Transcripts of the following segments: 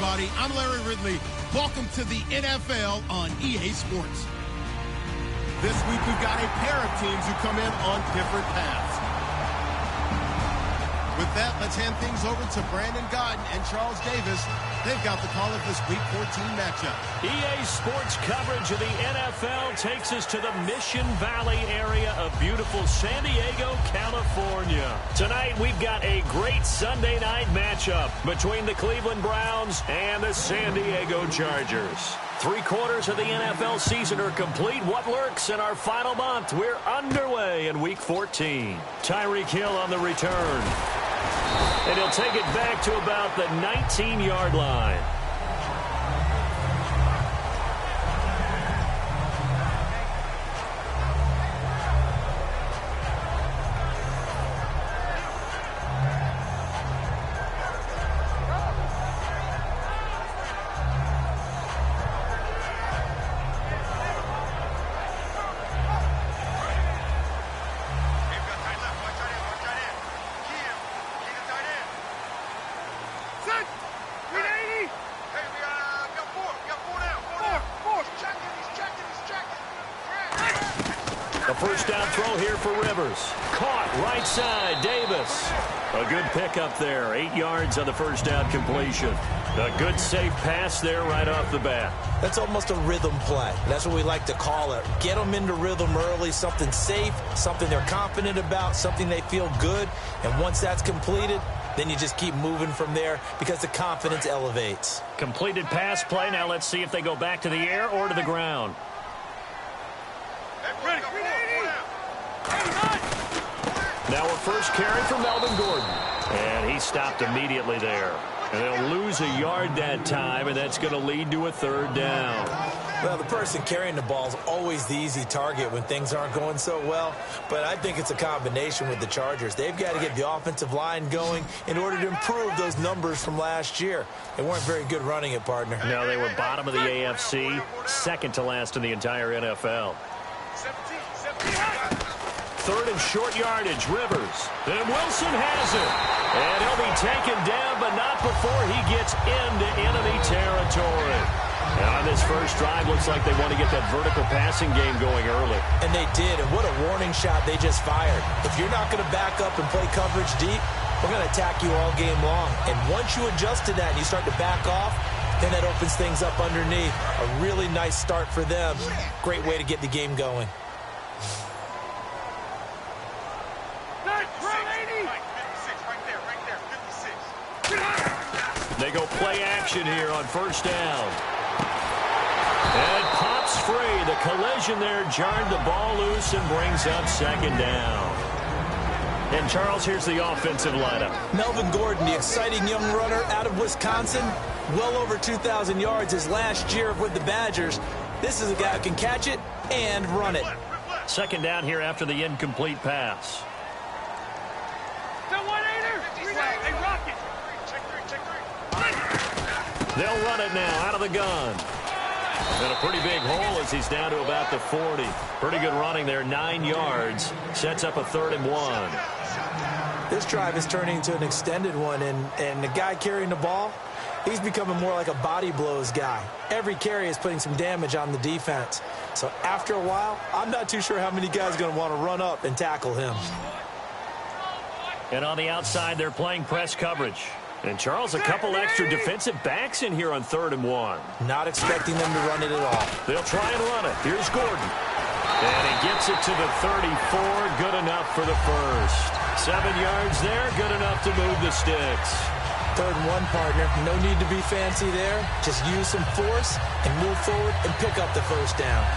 everybody. I'm Larry Ridley. Welcome to the NFL on EA Sports. This week we've got a pair of teams who come in on different paths. With that, let's hand things over to Brandon Godden and Charles Davis. They've got the call of this Week 14 matchup. EA Sports coverage of the NFL takes us to the Mission Valley area of beautiful San Diego, California. Tonight, we've got a great Sunday night matchup between the Cleveland Browns and the San Diego Chargers. 3/4 of the NFL season are complete. What lurks in our final month? We're underway in Week 14. Tyreek Hill on the return. And he'll take it back to about the 19-yard line. A first down throw here for Rivers. Caught right side, Davis. A good pickup there. 8 yards on the first down completion. A good safe pass there right off the bat. That's almost a rhythm play. That's what we like to call it. Get them into rhythm early, something safe, something they're confident about, something they feel good. And once that's completed, then you just keep moving from there because the confidence elevates. Completed pass play. Now let's see if they go back to the air or to the ground. Now a first carry for Melvin Gordon. And he stopped immediately there. And they'll lose a yard that time, and that's going to lead to a third down. Well, the person carrying the ball is always the easy target when things aren't going so well. But I think it's a combination with the Chargers. They've got to get the offensive line going in order to improve those numbers from last year. They weren't very good running it, partner. No, they were bottom of the AFC, second to last in the entire NFL. Third and short yardage, Rivers. And Wilson has it. And he'll be taken down, but not before he gets into enemy territory. And on this first drive, looks like they want to get that vertical passing game going early. And they did, and what a warning shot they just fired. If you're not going to back up and play coverage deep, we're going to attack you all game long. And once you adjust to that and you start to back off, then that opens things up underneath. A really nice start for them. Great way to get the game going. They go play action here on first down. And pops free. The collision there jarred the ball loose and brings up second down. And Charles, here's the offensive lineup. Melvin Gordon, the exciting young runner out of Wisconsin. Well over 2,000 yards his last year with the Badgers. This is a guy who can catch it and run it. Second down here after the incomplete pass. They'll run it now out of the gun. And a pretty big hole as he's down to about the 40. Pretty good running there, 9 yards. Sets up a 3rd and 1. This drive is turning into an extended one, and the guy carrying the ball, he's becoming more like a body blows guy. Every carry is putting some damage on the defense. So after a while, I'm not too sure how many guys are going to want to run up and tackle him. And on the outside, they're playing press coverage. And, Charles, a couple extra defensive backs in here on 3rd and 1. Not expecting them to run it at all. They'll try and run it. Here's Gordon. And he gets it to the 34. Good enough for the first. 7 yards there. Good enough to move the sticks. 3rd and 1, partner. No need to be fancy there. Just use some force and move forward and pick up the first down.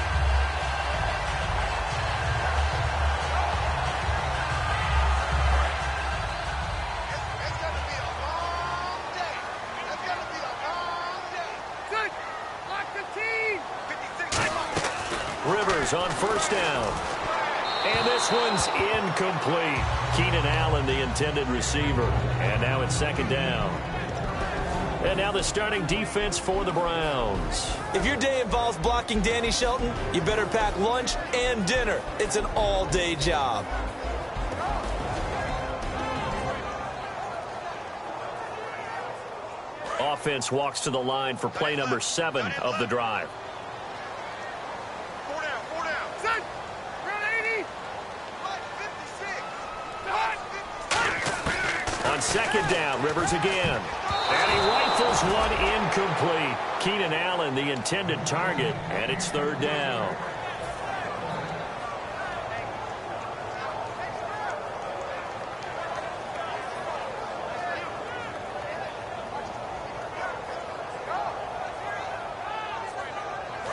Rivers on first down. And this one's incomplete. Keenan Allen, the intended receiver. And now it's second down. And now the starting defense for the Browns. If your day involves blocking Danny Shelton, you better pack lunch and dinner. It's an all-day job. offense walks to the line for play number 7 of the drive. Four down. Set. Round 80. 56. On second down, Rivers again. And he rifles one incomplete. Keenan Allen, the intended target, and it's third down.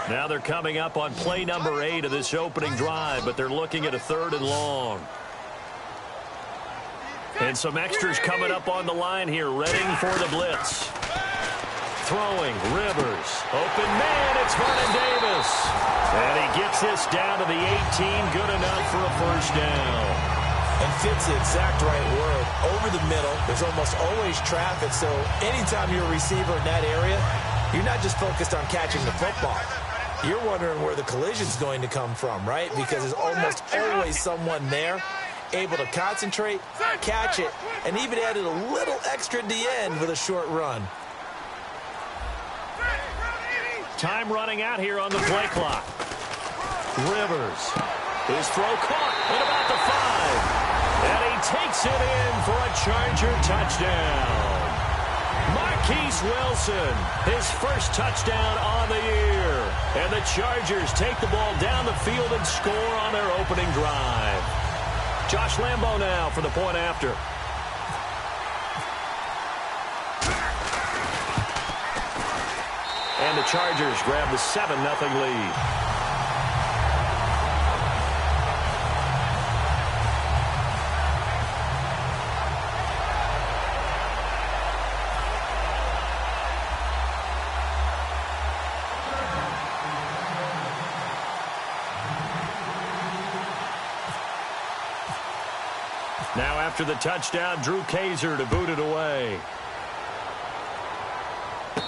Now they're coming up on play number 8 of this opening drive, but they're looking at a 3rd and long. And some extras coming up on the line here, readying for the blitz. Throwing, Rivers. Open man, it's Vernon Davis. And he gets this down to the 18, good enough for a first down. And fits the exact right word. Over the middle, there's almost always traffic, so anytime you're a receiver in that area, you're not just focused on catching the football. You're wondering where the collision's going to come from, right? Because there's almost always someone there able to concentrate, catch it, and even added a little extra at the end with a short run. Time running out here on the play clock. Rivers. His throw caught at about the 5. And he takes it in for a Charger touchdown. Marquise Wilson, his first touchdown on the year. And the Chargers take the ball down the field and score on their opening drive. Josh Lambo now for the point after. And the Chargers grab the 7-0 lead. Now after the touchdown, Drew Kaiser to boot it away.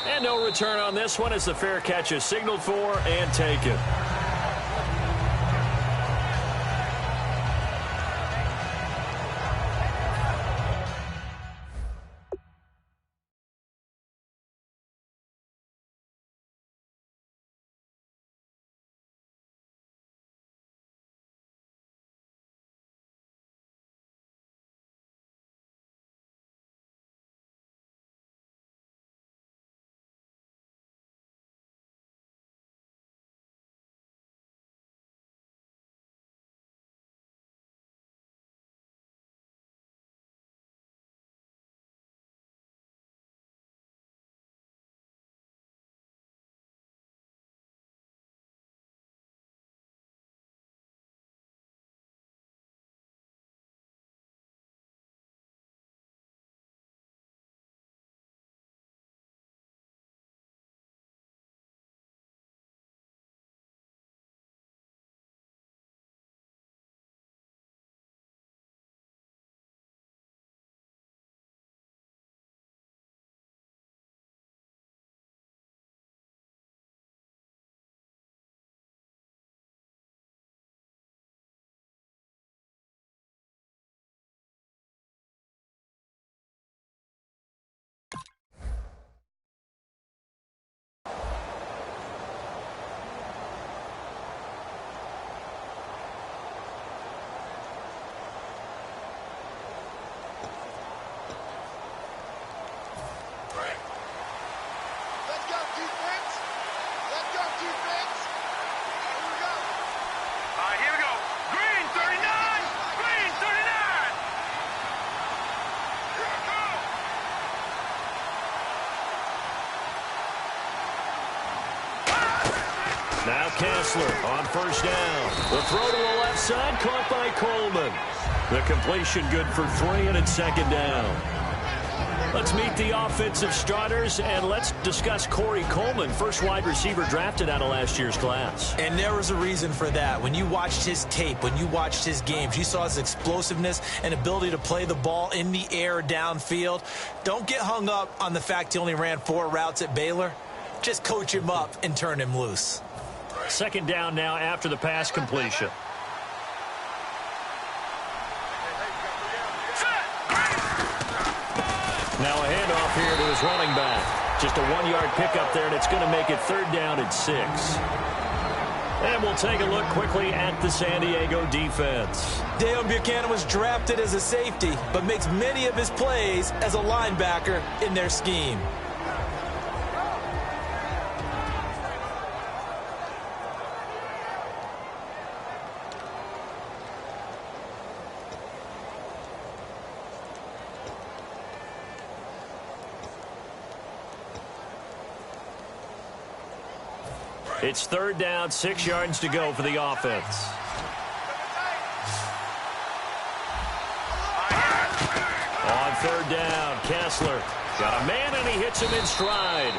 And no return on this one as the fair catch is signaled for and taken. Now Kessler on first down. The throw to the left side, caught by Coleman. The completion good for 3, and it's second down. Let's meet the offensive starters, and let's discuss Corey Coleman, first wide receiver drafted out of last year's class. And there was a reason for that. When you watched his tape, when you watched his games, you saw his explosiveness and ability to play the ball in the air downfield. Don't get hung up on the fact he only ran 4 routes at Baylor. Just coach him up and turn him loose. Second down now after the pass completion. Now a handoff here to his running back. Just a 1-yard pickup there, and it's going to make it 3rd down and 6. And we'll take a look quickly at the San Diego defense. Deion Buchanan was drafted as a safety, but makes many of his plays as a linebacker in their scheme. It's 3rd down, 6 yards to go for the offense. On 3rd down, Kessler got a man, and he hits him in stride.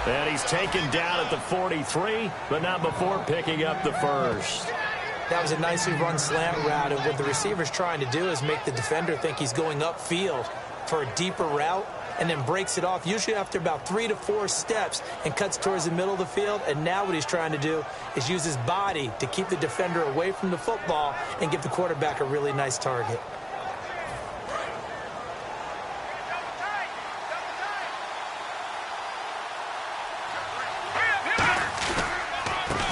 And he's taken down at the 43, but not before picking up the 1st. That was a nicely run slant route, and what the receiver's trying to do is make the defender think he's going upfield for a deeper route, and then breaks it off, usually after about 3 to 4 steps, and cuts towards the middle of the field. And now what he's trying to do is use his body to keep the defender away from the football and give the quarterback a really nice target.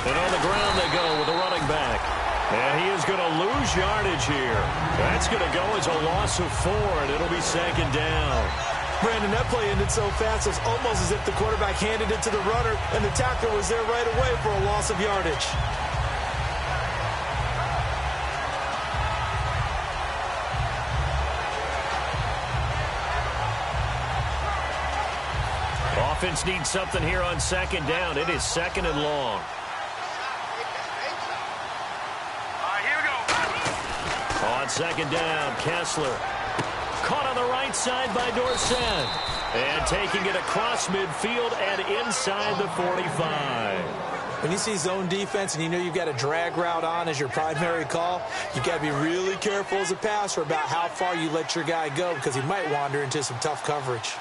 And on the ground they go with a running back. And he is going to lose yardage here. That's going to go as a loss of 4, and it'll be 2nd down. Brandon, that play ended so fast, it's almost as if the quarterback handed it to the runner, and the tackler was there right away for a loss of yardage. Offense needs something here on 2nd down. It is 2nd and long. Here we go. On 2nd down, Kessler. Caught on the right side by Dorsett. And taking it across midfield and inside the 45. When you see zone defense and you know you've got a drag route on as your primary call, you've got to be really careful as a passer about how far you let your guy go, because he might wander into some tough coverage.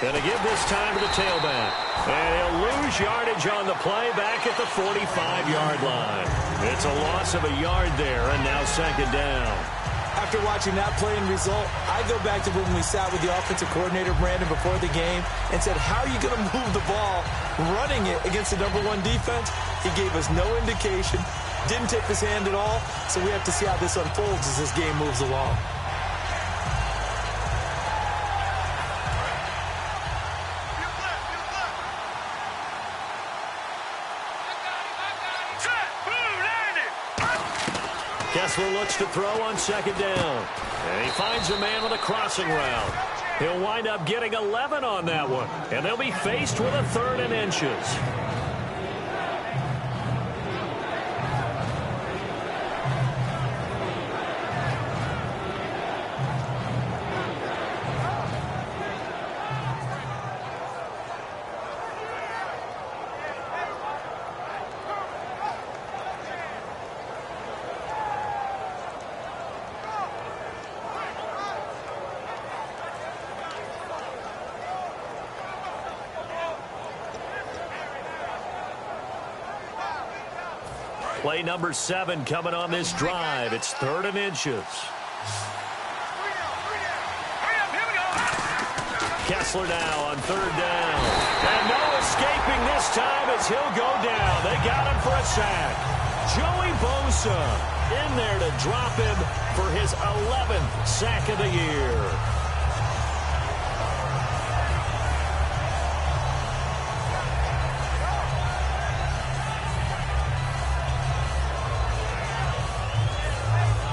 Going to give this time to the tailback. And he'll lose yardage on the play back at the 45-yard line. It's a loss of a yard there, and now 2nd down. After watching that play and result, I go back to when we sat with the offensive coordinator, Brandon, before the game and said, how are you going to move the ball running it against the #1 defense? He gave us no indication, didn't tip his hand at all, so we have to see how this unfolds as this game moves along. Kessler looks to throw on 2nd down. And he finds a man with a crossing route. He'll wind up getting 11 on that one. And they'll be faced with a 3rd and inches. Play number 7 coming on this drive. It's 3rd and inches. Kessler now on 3rd down. And no escaping this time as he'll go down. They got him for a sack. Joey Bosa in there to drop him for his 11th sack of the year.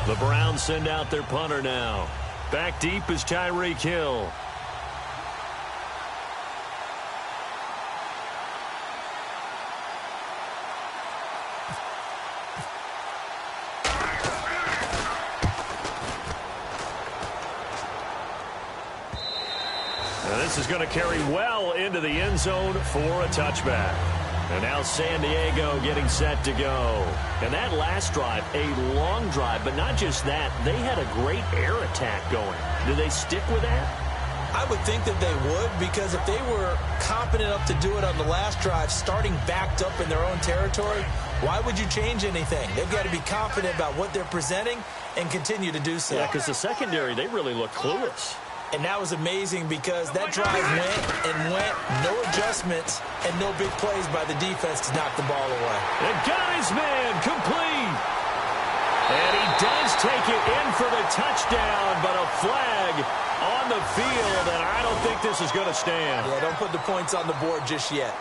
The Browns send out their punter now. Back deep is Tyreek Hill. Now this is going to carry well into the end zone for a touchback. And now San Diego getting set to go. And that last drive, a long drive, but not just that. They had a great air attack going. Do they stick with that? I would think that they would, because if they were competent enough to do it on the last drive, starting backed up in their own territory, why would you change anything? They've got to be confident about what they're presenting and continue to do so. Yeah, because the secondary, they really look clueless. And that was amazing because that drive went and went, no adjustments, and no big plays by the defense to knock the ball away. And got his man complete. And he does take it in for the touchdown, but a flag on the field, and I don't think this is going to stand. Yeah, don't put the points on the board just yet.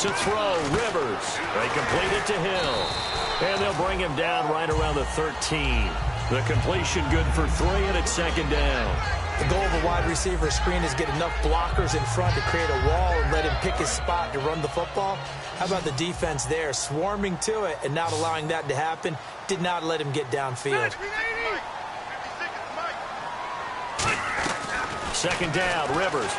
To throw, Rivers. They complete it to Hill. And they'll bring him down right around the 13. The completion good for 3, and it's second down. The goal of a wide receiver screen is get enough blockers in front to create a wall and let him pick his spot to run the football. How about the defense there, swarming to it and not allowing that to happen? Did not let him get downfield. Second down, Rivers.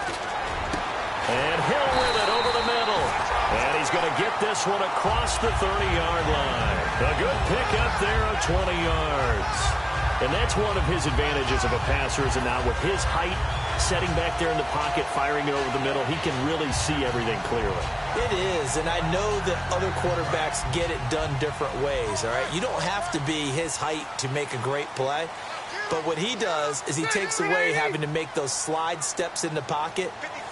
And Hill with it over the middle. And he's going to get this one across the 30-yard line. A good pickup there of 20 yards. And that's one of his advantages of a passer, is now with his height, setting back there in the pocket, firing it over the middle, he can really see everything clearly. It is, and I know that other quarterbacks get it done different ways, all right? You don't have to be his height to make a great play. But what he does is he takes away having to make those slide steps in the pocket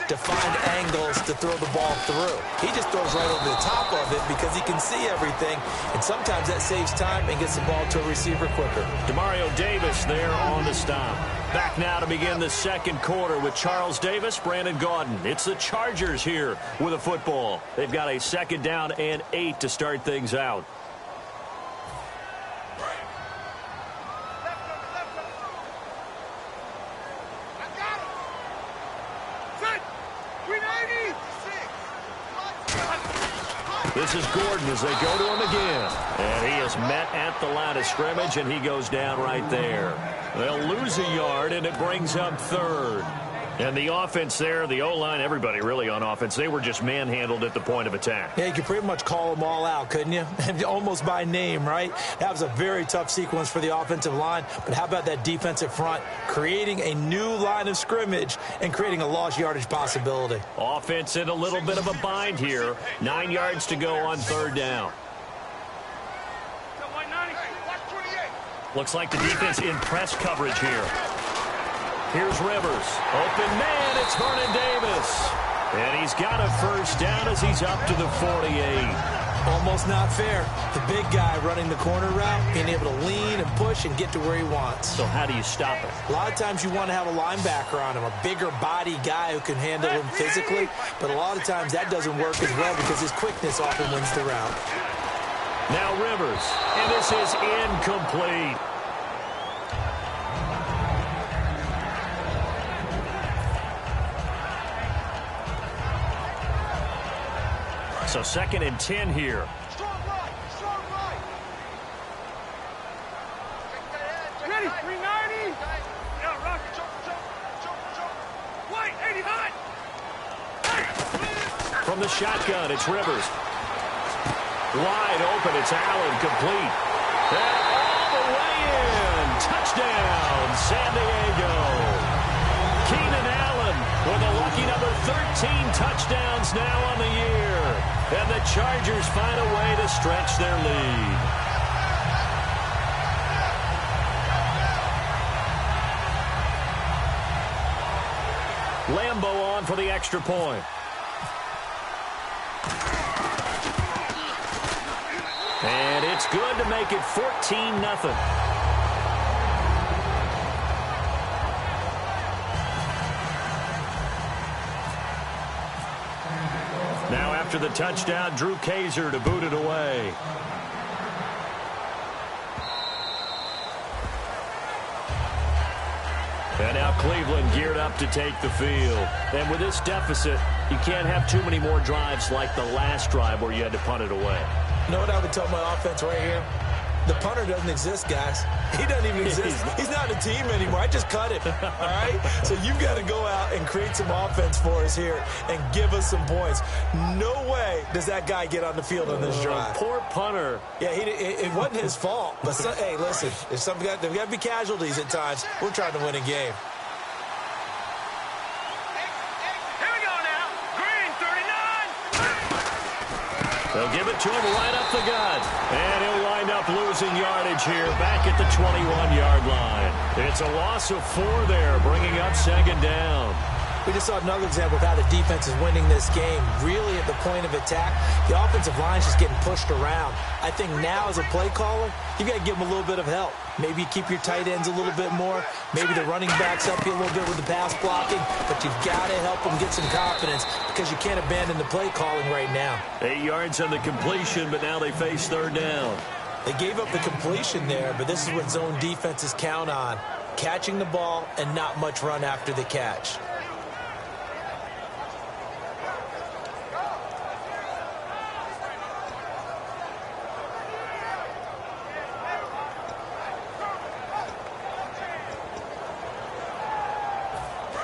to find angles to throw the ball through. He just throws right over the top of it because he can see everything, and sometimes that saves time and gets the ball to a receiver quicker. Demario Davis there on the stop. Back now to begin the second quarter with Charles Davis, Brandon Gaudin. It's the Chargers here with a football. They've got a second down and 8 to start things out. This is Gordon as they go to him again. And he is met at the line of scrimmage, and he goes down right there. They'll lose a yard, and it brings up third. And the offense there, the O-line, everybody really on offense, they were just manhandled at the point of attack. Yeah, you could pretty much call them all out, couldn't you? Almost by name, right? That was a very tough sequence for the offensive line. But how about that defensive front creating a new line of scrimmage and creating a lost yardage possibility? Offense in a little bit of a bind here. 9 yards to go on third down. Looks like the defense in press coverage here. Here's Rivers. Open man, it's Vernon Davis. And he's got a first down as he's up to the 48. Almost not fair. The big guy running the corner route, being able to lean and push and get to where he wants. So how do you stop it? A lot of times you want to have a linebacker on him, a bigger body guy who can handle him physically. But a lot of times that doesn't work as well because his quickness often wins the route. Now Rivers. And this is incomplete. So second and 10 here. Strong right. Ready, 390. Yeah, rock. Jump. White, 80 hot. From the shotgun, it's Rivers. Wide open, it's Allen, complete. And all the way in. Touchdown, San Diego. Keenan Allen with a lucky number 13 touchdowns now on the year. And the Chargers find a way to stretch their lead. Lambo on for the extra point. And it's good to make it 14-0. Now after the touchdown, Drew Kaiser to boot it away. And now Cleveland geared up to take the field. And with this deficit, you can't have too many more drives like the last drive where you had to punt it away. You know what I would tell my offense right here? The punter doesn't exist, guys. He doesn't even exist. He's not a team anymore. I just cut him, all right? So you've got to go out and create some offense for us here and give us some points. No way does that guy get on the field on this drive. Poor punter. Yeah, it wasn't his fault. But, hey, listen, there's got to be casualties at times. We're trying to win a game. They'll give it to him right up the gut. And he'll wind up losing yardage here back at the 21-yard line. It's a loss of 4 there, bringing up second down. We just saw another example of how the defense is winning this game. Really at the point of attack, the offensive line's just getting pushed around. I think now as a play caller, you got to give them a little bit of help. Maybe you keep your tight ends a little bit more. Maybe the running backs help you a little bit with the pass blocking. But you've got to help them get some confidence because you can't abandon the play calling right now. 8 yards on the completion, but now they face third down. They gave up the completion there, but this is what zone defenses count on. Catching the ball and not much run after the catch.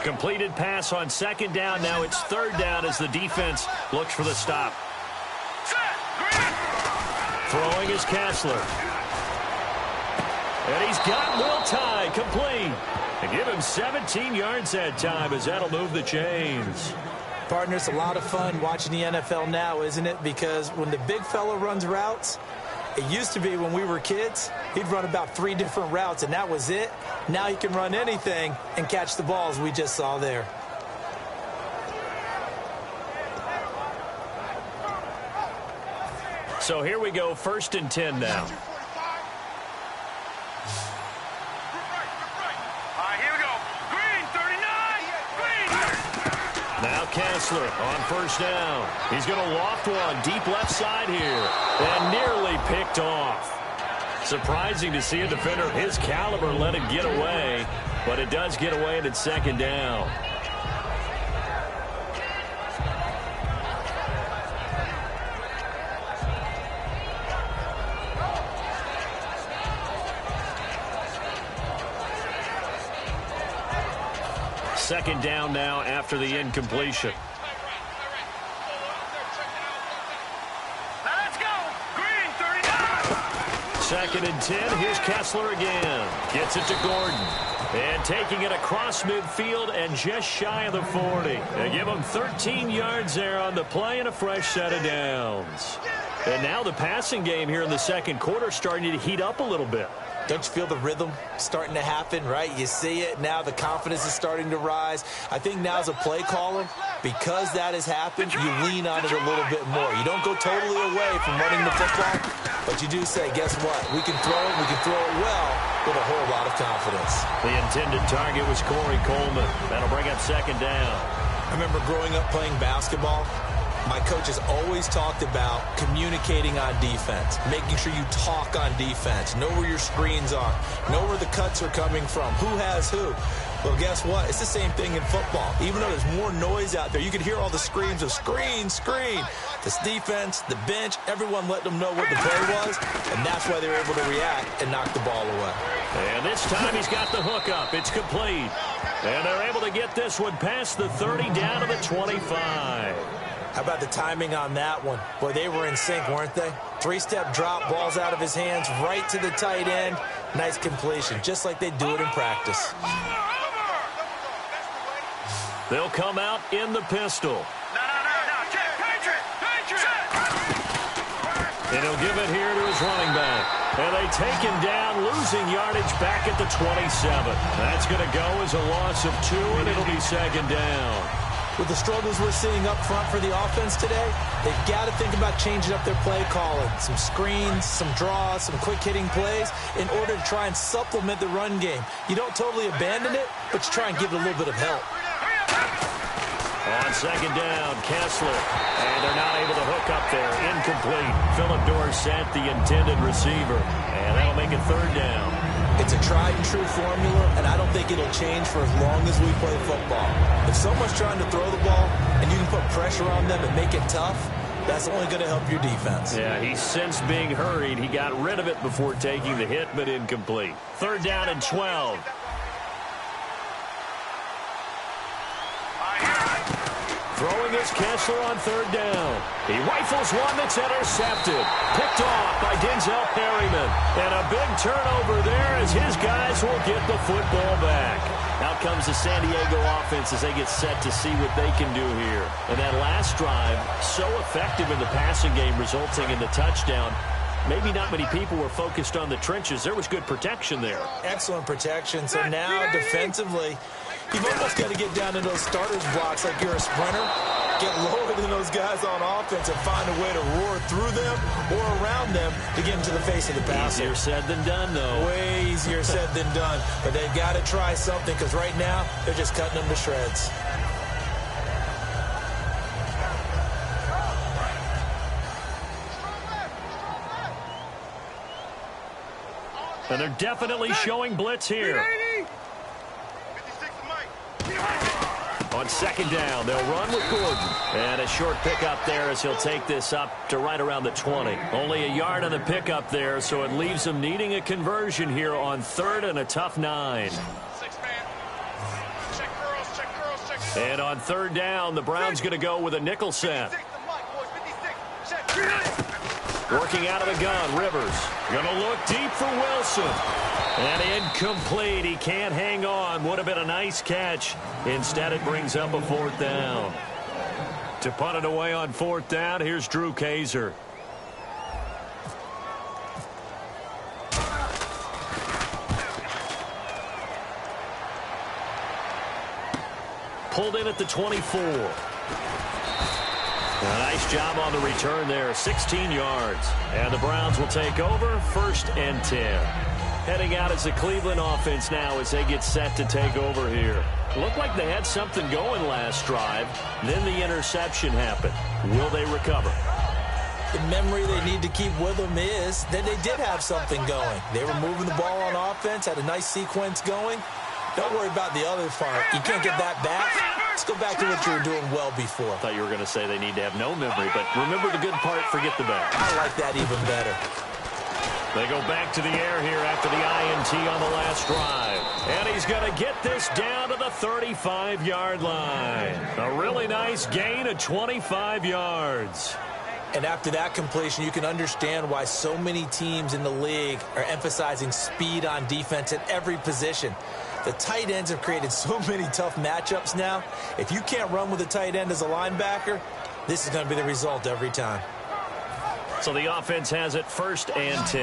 Completed pass on second down. Now it's third down as the defense looks for the stop. Throwing is Kessler. And he's got Will Tye complete. And give him 17 yards that time as that'll move the chains. Partner, it's a lot of fun watching the NFL now, isn't it? Because when the big fella runs routes, it used to be when we were kids, he'd run about 3 different routes, and that was it. Now he can run anything and catch the balls we just saw there. So here we go, 1st and 10 now. Now Kessler on first down. He's going to loft one deep left side here and nearly picked off. Surprising to see a defender of his caliber let it get away, but it does get away and it's second down. Second down now after the incompletion. Let's go. Green, 39. Second and 10. Here's Kessler again. Gets it to Gordon. And taking it across midfield and just shy of the 40. They give him 13 yards there on the play and a fresh set of downs. And now the passing game here in the second quarter starting to heat up a little bit. Don't you feel the rhythm starting to happen, right? You see it. Now the confidence is starting to rise. I think now as a play caller, because that has happened, you lean on it a little bit more. You don't go totally away from running the football, but you do say, guess what? We can throw it. We can throw it well with a whole lot of confidence. The intended target was Corey Coleman. That'll bring up second down. I remember growing up playing basketball. My coaches always talked about communicating on defense, making sure you talk on defense, know where your screens are, know where the cuts are coming from, who has who. Well, guess what? It's the same thing in football. Even though there's more noise out there, you can hear all the screams of screen, screen. This defense, the bench, everyone let them know what the play was, and that's why they were able to react and knock the ball away. And this time he's got the hook up. It's complete. And they're able to get this one past the 30 down to the 25. How about the timing on that one? Boy, they were in sync, weren't they? 3-step drop, balls out of his hands, right to the tight end. Nice completion, just like they do it in practice. They'll come out in the pistol. And he'll give it here to his running back. And they take him down, losing yardage back at the 27. That's going to go as a loss of 2, and it'll be second down. With the struggles we're seeing up front for the offense today, they've got to think about changing up their play calling. Some screens, some draws, some quick-hitting plays in order to try and supplement the run game. You don't totally abandon it, but you try and give it a little bit of help. On second down, Kessler. And they're not able to hook up there. Incomplete. Philip Dorsett, the intended receiver. And that'll make it third down. It's a tried-and-true formula, and I don't think it'll change for as long as we play football. If someone's trying to throw the ball and you can put pressure on them and make it tough, That's only going to help your defense. Yeah, he sensed being hurried. He got rid of it before taking the hit, but incomplete. 3rd down and 12. Throwing is Kessler on 3rd down. He rifles one that's intercepted. Picked off by Denzel Perryman. And a big turnover there as his guys will get the football back. Out comes the San Diego offense as they get set to see what they can do here. And that last drive, so effective in the passing game, resulting in the touchdown. Maybe not many people were focused on the trenches. There was good protection there. Excellent protection. So now defensively, you've almost got to get down to those starters blocks like you're a sprinter. Get lower than those guys on offense and find a way to roar through them or around them to get into the face of the passer. Easier said than done, though. Way easier said than done. But they've got to try something because right now they're just cutting them to shreds. And they're definitely showing blitz here. On 2nd down, they'll run with Gordon. And a short pickup there as he'll take this up to right around the 20. Only a yard on the pickup there, so it leaves them needing a conversion here on 3rd and a tough 9. And on 3rd down, the Browns going to go with a nickel set. Working out of the gun, Rivers. Going to look deep for Wilson. And incomplete. He can't hang on. Would have been a nice catch. Instead, it brings up a 4th down. To punt it away on 4th down, here's Drew Kaiser. Pulled in at the 24. A nice job on the return there, 16 yards. And the Browns will take over, 1st and 10. Heading out as the Cleveland offense now as they get set to take over here. Looked like they had something going last drive. Then the interception happened. Will they recover? The memory they need to keep with them is that they did have something going. They were moving the ball on offense, had a nice sequence going. Don't worry about the other part. You can't get that back. Let's go back to what you were doing well before. I thought you were going to say they need to have no memory, but remember the good part, forget the bad. I like that even better. They go back to the air here after the INT on the last drive. And he's going to get this down to the 35-yard line. A really nice gain of 25 yards. And after that completion, you can understand why so many teams in the league are emphasizing speed on defense at every position. The tight ends have created so many tough matchups now. If you can't run with a tight end as a linebacker, this is going to be the result every time. So the offense has it 1st and 10.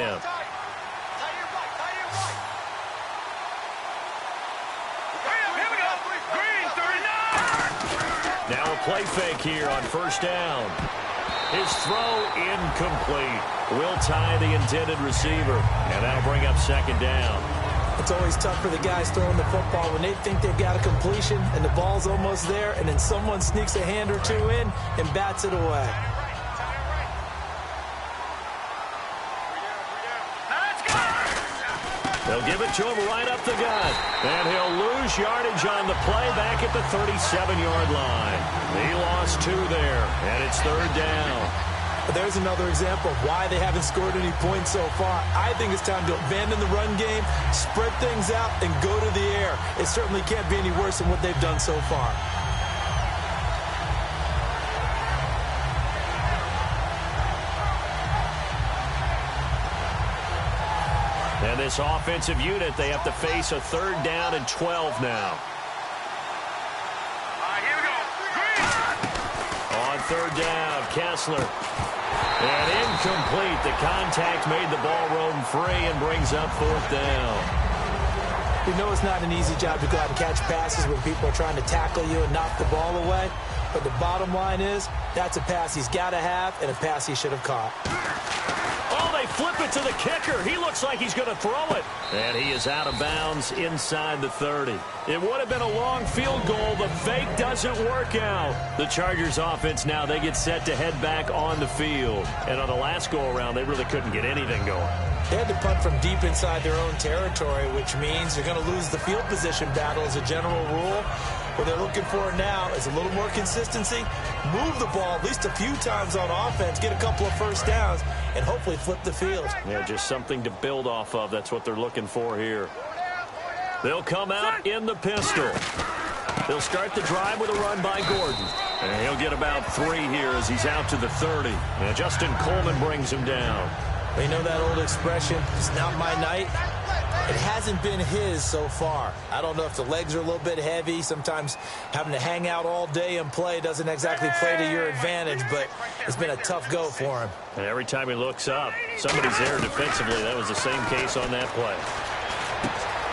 Now a play fake here on 1st down. His throw incomplete. Will tie the intended receiver. And that'll bring up 2nd down. It's always tough for the guys throwing the football when they think they've got a completion and the ball's almost there, and then someone sneaks a hand or two in and bats it away. They'll give it to him right up the gut. And he'll lose yardage on the play back at the 37-yard line. He lost 2 there, and it's 3rd down. But there's another example of why they haven't scored any points so far. I think it's time to abandon the run game, spread things out, and go to the air. It certainly can't be any worse than what they've done so far. And this offensive unit, they have to face a 3rd down and 12 now. Here we go. On 3rd down, Kessler. And incomplete. The contact made the ball roam free and brings up 4th down. We know it's not an easy job to go out and catch passes when people are trying to tackle you and knock the ball away. But the bottom line is, that's a pass he's got to have and a pass he should have caught. Oh, they flip it to the kicker. He looks like he's going to throw it. And he is out of bounds inside the 30. It would have been a long field goal. The fake doesn't work out. The Chargers offense now, they get set to head back on the field. And on the last go-around, they really couldn't get anything going. They had to punt from deep inside their own territory, which means you're going to lose the field position battle as a general rule. What they're looking for now is a little more consistency, move the ball at least a few times on offense, get a couple of first downs, and hopefully flip the field. Yeah, just something to build off of. That's what they're looking for here. They'll come out in the pistol. They'll start the drive with a run by Gordon. And he'll get about 3 here as he's out to the 30. And Justin Coleman brings him down. Well, you know that old expression, it's not my night? It hasn't been his so far. I don't know if the legs are a little bit heavy. Sometimes having to hang out all day and play doesn't exactly play to your advantage, but it's been a tough go for him. And every time he looks up, somebody's there defensively. That was the same case on that play.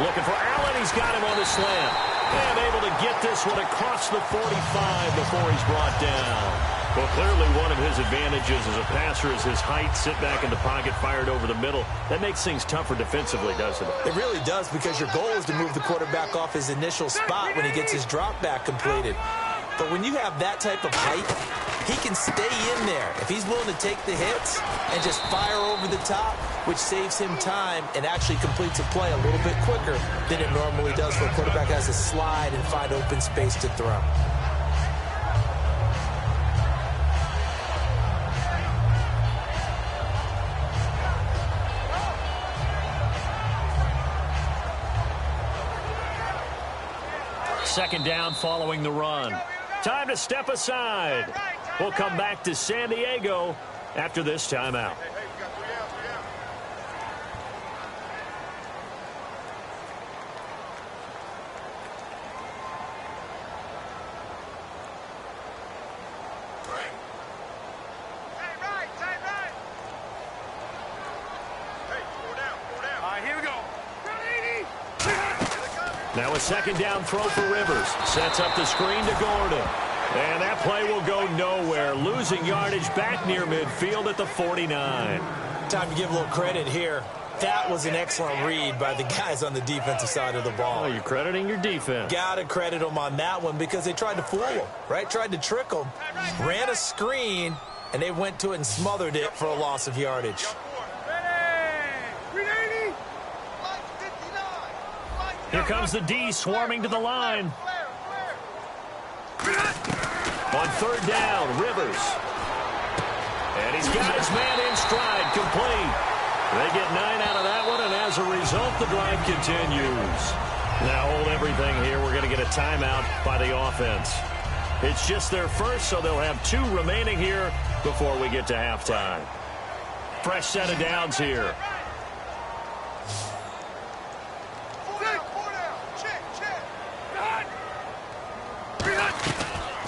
Looking for Allen. He's got him on the slant. And able to get this one across the 45 before he's brought down. Well, clearly one of his advantages as a passer is his height. Sit back in the pocket, fired over the middle. That makes things tougher defensively, doesn't it? It really does, because your goal is to move the quarterback off his initial spot when he gets his drop back completed. But when you have that type of height, he can stay in there if he's willing to take the hits and just fire over the top, which saves him time and actually completes a play a little bit quicker than it normally does for a quarterback that has to slide and find open space to throw. Second down following the run. Time to step aside. We'll come back to San Diego after this timeout. Now a second down throw for Rivers. Sets up the screen to Gordon. And that play will go nowhere. Losing yardage back near midfield at the 49. Time to give a little credit here. That was an excellent read by the guys on the defensive side of the ball. Oh, you're crediting your defense. Got to credit them on that one, because they tried to fool them, right? Tried to trick them. Ran a screen, and they went to it and smothered it for a loss of yardage. Here comes the D swarming to the line. On third down, Rivers. And he's got his man in stride, complete. They get 9 out of that one, and as a result, the drive continues. Now hold everything here. We're going to get a timeout by the offense. It's just their first, so they'll have 2 remaining here before we get to halftime. Fresh set of downs here.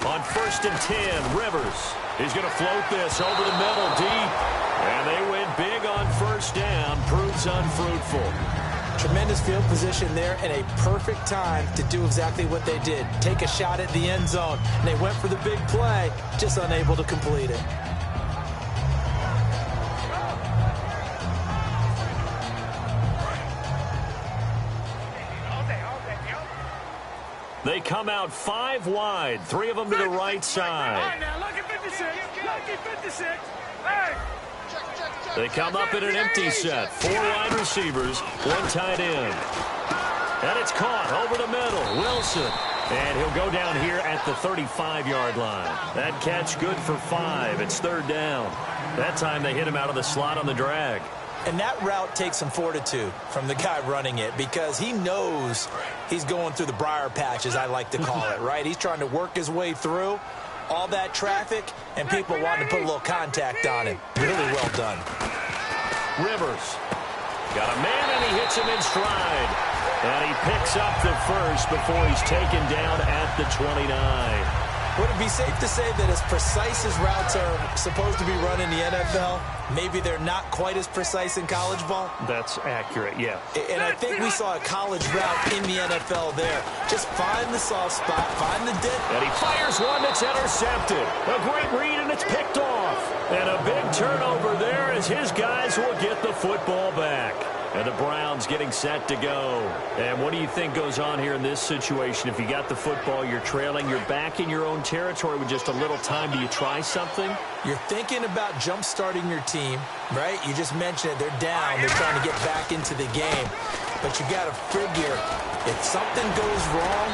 On 1st and 10, Rivers. He's going to float this over the middle deep. And they went big on first down. Proves unfruitful. Tremendous field position there and a perfect time to do exactly what they did. Take a shot at the end zone. And they went for the big play, just unable to complete it. They come out 5 wide, 3 of them to the right side. They come up in an empty set. 4 wide receivers, 1 tight end. And it's caught over the middle. Wilson. And he'll go down here at the 35-yard line. That catch good for 5. It's third down. That time they hit him out of the slot on the drag. And that route takes some fortitude from the guy running it, because he knows he's going through the briar patch, as I like to call it, right? He's trying to work his way through all that traffic, and people wanting to put a little contact on him. Really well done. Rivers got a man, and he hits him in stride. And he picks up the first before he's taken down at the 29. Would it be safe to say that as precise as routes are supposed to be run in the NFL, maybe they're not quite as precise in college ball? That's accurate, yeah. And I think we saw a college route in the NFL there. Just find the soft spot, find the dip. And he fires one that's intercepted. A great read, and it's picked off. And a big turnover there as his guys will get the football back. And the Browns getting set to go. And what do you think goes on here in this situation? If you got the football, you're trailing, you're back in your own territory with just a little time. Do you try something? You're thinking about jump-starting your team, right? You just mentioned it. They're down. They're trying to get back into the game. But you got to figure, if something goes wrong,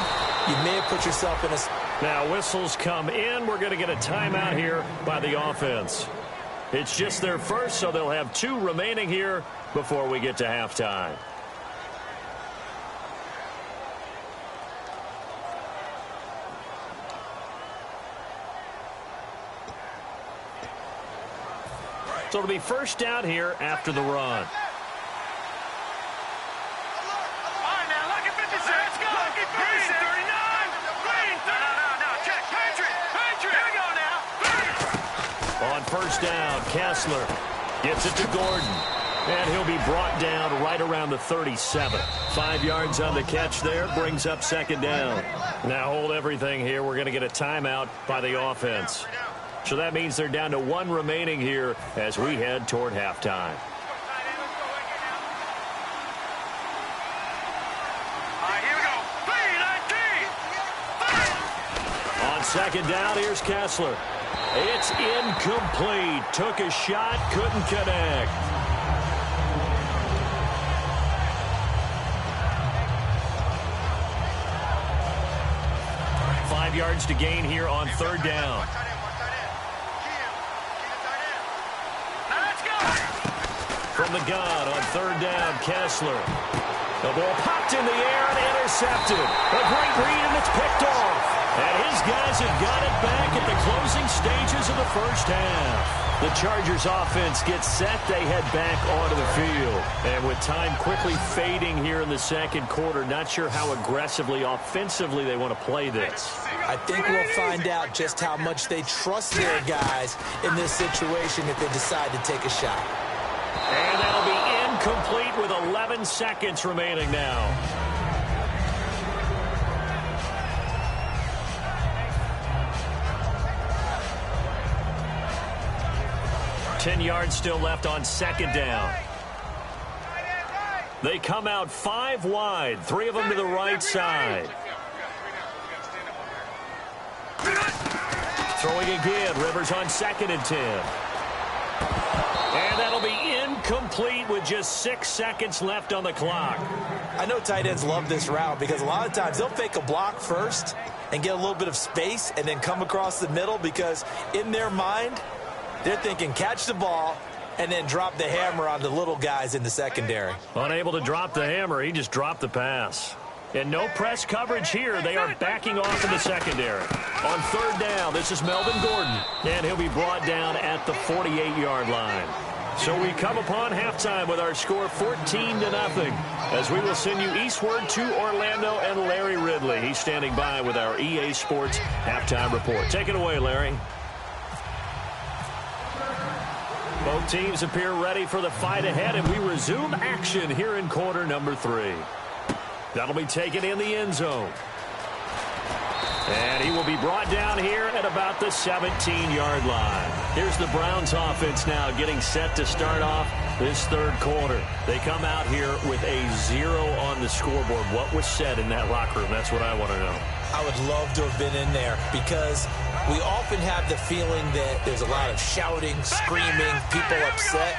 You may have put yourself in a... Now whistles come in. We're going to get a timeout here by the offense. It's just their first, so they'll have 2 remaining here before we get to halftime. So it'll be first down here after the run. On first down, Kessler gets it to Gordon. And he'll be brought down right around the 37. 5 yards on the catch there, brings up second down. Now hold everything here. We're going to get a timeout by the offense. So that means they're down to 1 remaining here as we head toward halftime. On second down, here's Kessler. It's incomplete. Took a shot, couldn't connect. Five yards to gain here on third down. From the gun on third down, Kessler. The ball popped in the air and intercepted. A great read, and it's picked off. And his guys have got it back at the closing stages of the first half. The Chargers offense gets set. They head back onto the field. And with time quickly fading here in the second quarter, not sure how aggressively, offensively they want to play this. I think we'll find out just how much they trust their guys in this situation if they decide to take a shot. And that'll be incomplete with 11 seconds remaining now. 10 yards still left on second down. They come out 5 wide, 3 of them to the right side. Throwing again, Rivers on second and 10. And that'll be incomplete with just 6 seconds left on the clock. I know tight ends love this route because a lot of times they'll fake a block first and get a little bit of space and then come across the middle because in their mind, they're thinking catch the ball and then drop the hammer on the little guys in the secondary. Unable to drop the hammer, he just dropped the pass. And no press coverage here. They are backing off in the secondary. On third down, this is Melvin Gordon. And he'll be brought down at the 48-yard line. So we come upon halftime with our score 14-0 as we will send you eastward to Orlando and Larry Ridley. He's standing by with our EA Sports halftime report. Take it away, Larry. Both teams appear ready for the fight ahead, and we resume action here in quarter number 3. That'll be taken in the end zone. And he will be brought down here at about the 17-yard line. Here's the Browns offense now getting set to start off this third quarter. They come out here with a 0 on the scoreboard. What was said in that locker room? That's what I want to know. I would love to have been in there because we often have the feeling that there's a lot of shouting, screaming, people upset.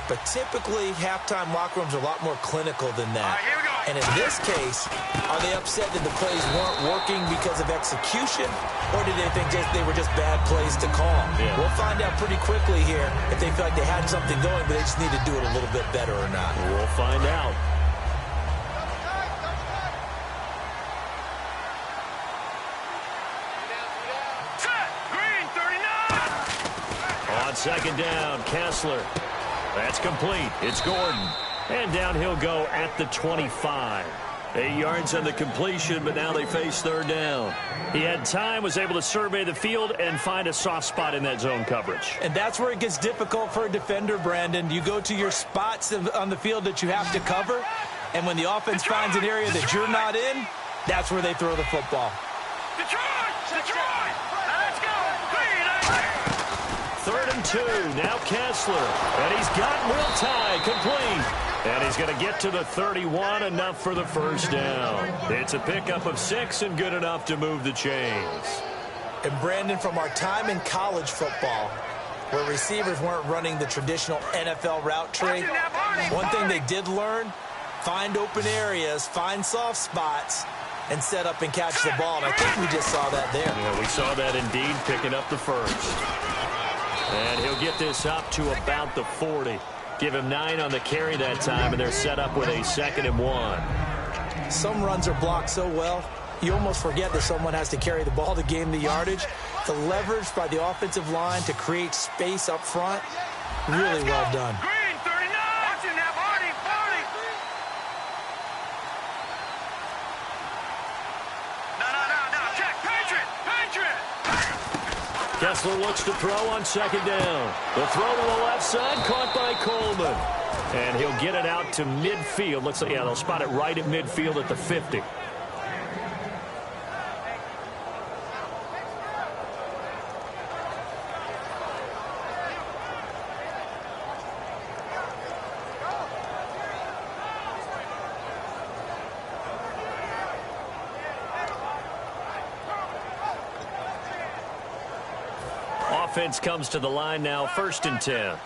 But typically, halftime locker rooms are a lot more clinical than that. And in this case, are they upset that the plays weren't working because of execution? Or did they think they were just bad plays to call? Yeah. We'll find out pretty quickly here if they feel like they had something going, but they just need to do it a little bit better or not. We'll find out. On second down, Kessler. That's complete. It's Gordon. And down he'll go at the 25. 8 yards on the completion, but now they face third down. He had time, was able to survey the field and find a soft spot in that zone coverage. And that's where it gets difficult for a defender, Brandon. You go to your spots on the field that you have to cover, and when the offense finds an area that you're not in, that's where they throw the football. Third and 2, now Kessler. And he's got Will Tye complete. And he's going to get to the 31, enough for the first down. It's a pickup of 6 and good enough to move the chains. And Brandon, from our time in college football, where receivers weren't running the traditional NFL route tree, one thing they did learn, find open areas, find soft spots, and set up and catch the ball. And I think we just saw that there. Yeah, we saw that indeed, picking up the first. And he'll get this up to about the 40. Give him 9 on the carry that time, and they're set up with a 2nd and 1. Some runs are blocked so well, you almost forget that someone has to carry the ball to gain the yardage. The leverage by the offensive line to create space up front, really well done. Green, 39. Watching that, 40. No. Check. Patriot. Kessler looks to throw on 2nd down. The throw to the left side, caught by Coleman. And he'll get it out to midfield. Looks like, yeah, they'll spot it right at midfield at the 50. Offense comes to the line now, 1st and 10.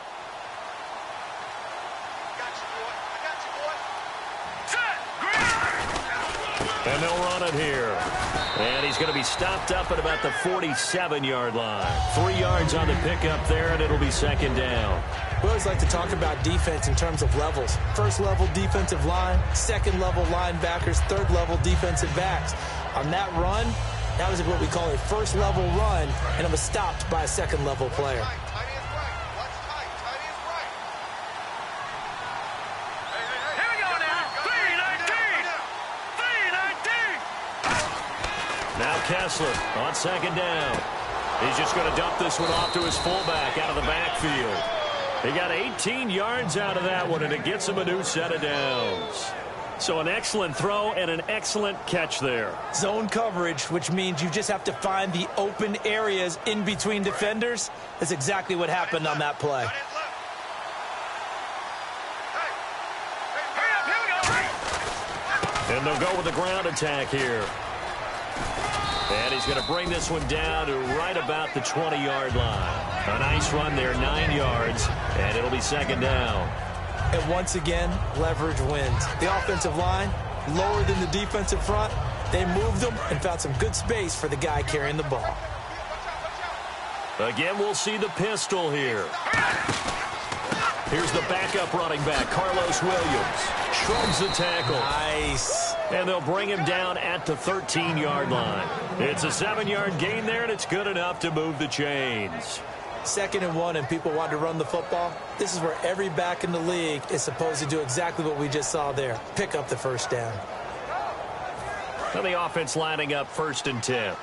And they'll run it here. And he's going to be stopped up at about the 47-yard line. 3 yards on the pickup there, and it'll be 2nd down. We always like to talk about defense in terms of levels. 1st level defensive line, 2nd level linebackers, 3rd level defensive backs. On that run, that was what we call a 1st level run, and it was stopped by a 2nd level player. Now Kessler on 2nd down. He's just going to dump this one off to his fullback out of the backfield. He got 18 yards out of that one, and it gets him a new set of downs. So an excellent throw and an excellent catch there. Zone coverage, which means you just have to find the open areas in between defenders. That's exactly what happened on that play. And they'll go with the ground attack here. And he's going to bring this one down to right about the 20-yard line. A nice run there, 9 yards, and it'll be 2nd down. And once again, leverage wins. The offensive line, lower than the defensive front. They moved them and found some good space for the guy carrying the ball. Again, we'll see the pistol here. Here's the backup running back, Carlos Williams. Shrugs the tackle. Nice. And they'll bring him down at the 13-yard line. It's a 7-yard gain there, and it's good enough to move the chains. 2nd and 1, and people want to run the football. This is where every back in the league is supposed to do exactly what we just saw there. Pick up the 1st down. And the offense lining up 1st and 10.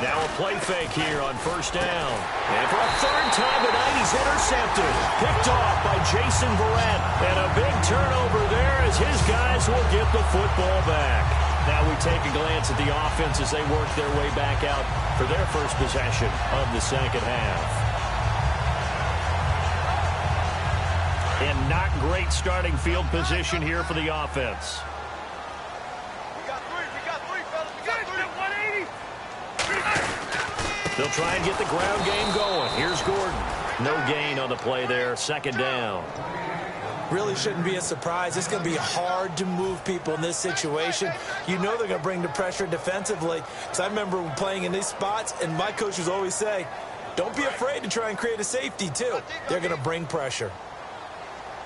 Now a play fake here on 1st down. And for a 3rd time tonight, he's intercepted. Picked off by Jason Verrett. And a big turnover there as his guys will get the football back. Now we take a glance at the offense as they work their way back out for their first possession of the 2nd half. And not great starting field position here for the offense. We got three, fellas. We got 180. They'll try and get the ground game going. Here's Gordon. No gain on the play there. 2nd down. Really shouldn't be a surprise. It's going to be hard to move people in this situation. You know they're going to bring the pressure defensively. Because I remember playing in these spots, and my coaches always say, don't be afraid to try and create a safety, too. They're going to bring pressure.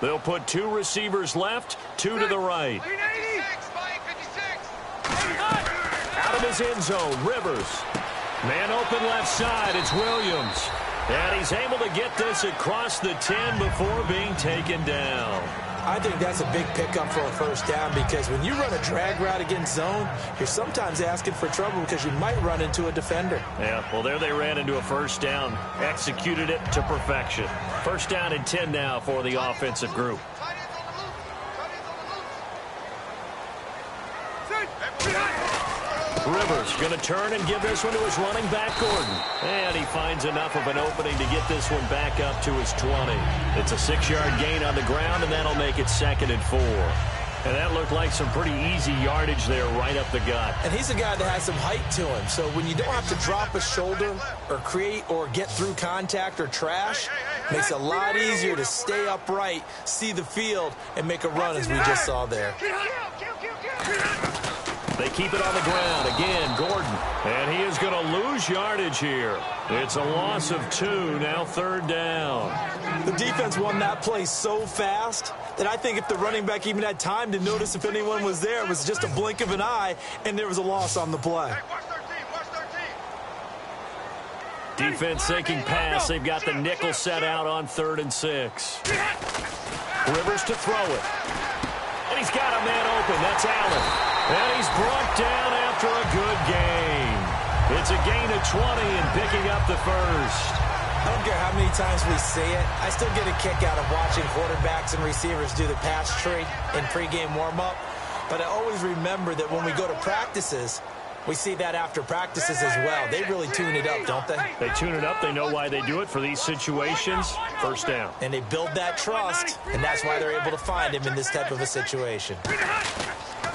They'll put 2 receivers left, 2 to the right. 56. Out of his end zone, Rivers. Man open left side, it's Williams. And he's able to get this across the 10 before being taken down. I think that's a big pickup for a 1st down because when you run a drag route against zone, you're sometimes asking for trouble because you might run into a defender. Yeah, well, there they ran into a 1st down. Executed it to perfection. 1st down and 10 now for the offensive group. Rivers going to turn and give this one to his running back, Gordon. And he finds enough of an opening to get this one back up to his 20. It's a 6-yard gain on the ground, and that'll make it 2nd and 4. And that looked like some pretty easy yardage there right up the gut. And he's a guy that has some height to him. So when you don't have to drop a shoulder or create or get through contact or trash, makes it a lot easier to stay upright, see the field, and make a run as we just saw there. They keep it on the ground. Again, Gordon. And he is going to lose yardage here. It's a loss of 2, now 3rd down. The defense won that play so fast that I think if the running back even had time to notice if anyone was there, it was just a blink of an eye, and there was a loss on the play. Defense thinking pass. They've got the nickel set out on 3rd and 6. Rivers to throw it. And he's got a man open. That's Allen. And he's brought down after a good game. It's a gain of 20 and picking up the first. I don't care how many times we say it. I still get a kick out of watching quarterbacks and receivers do the pass tree in pregame warm-up. But I always remember that when we go to practices, we see that after practices as well. They really tune it up, don't they? They tune it up. They know why they do it for these situations. First down. And they build that trust, and that's why they're able to find him in this type of a situation.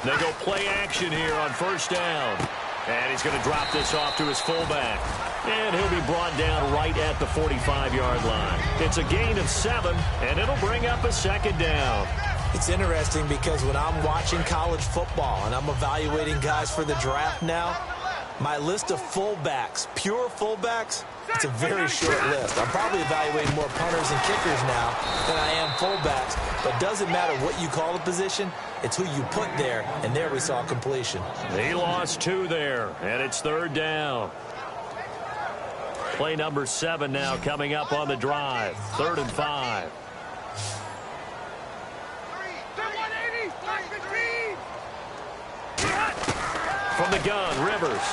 They go play action here on 1st down. And he's going to drop this off to his fullback. And he'll be brought down right at the 45-yard line. It's a gain of 7, and it'll bring up a 2nd down. It's interesting because when I'm watching college football and I'm evaluating guys for the draft now, my list of fullbacks, pure fullbacks, it's a very short list. I'm probably evaluating more punters and kickers now than I am fullbacks. But it doesn't matter what you call the position, it's who you put there, and there we saw completion. He lost 2 there, and it's 3rd down. Play number 7 now coming up on the drive. 3rd and 5. From the gun, Rivers.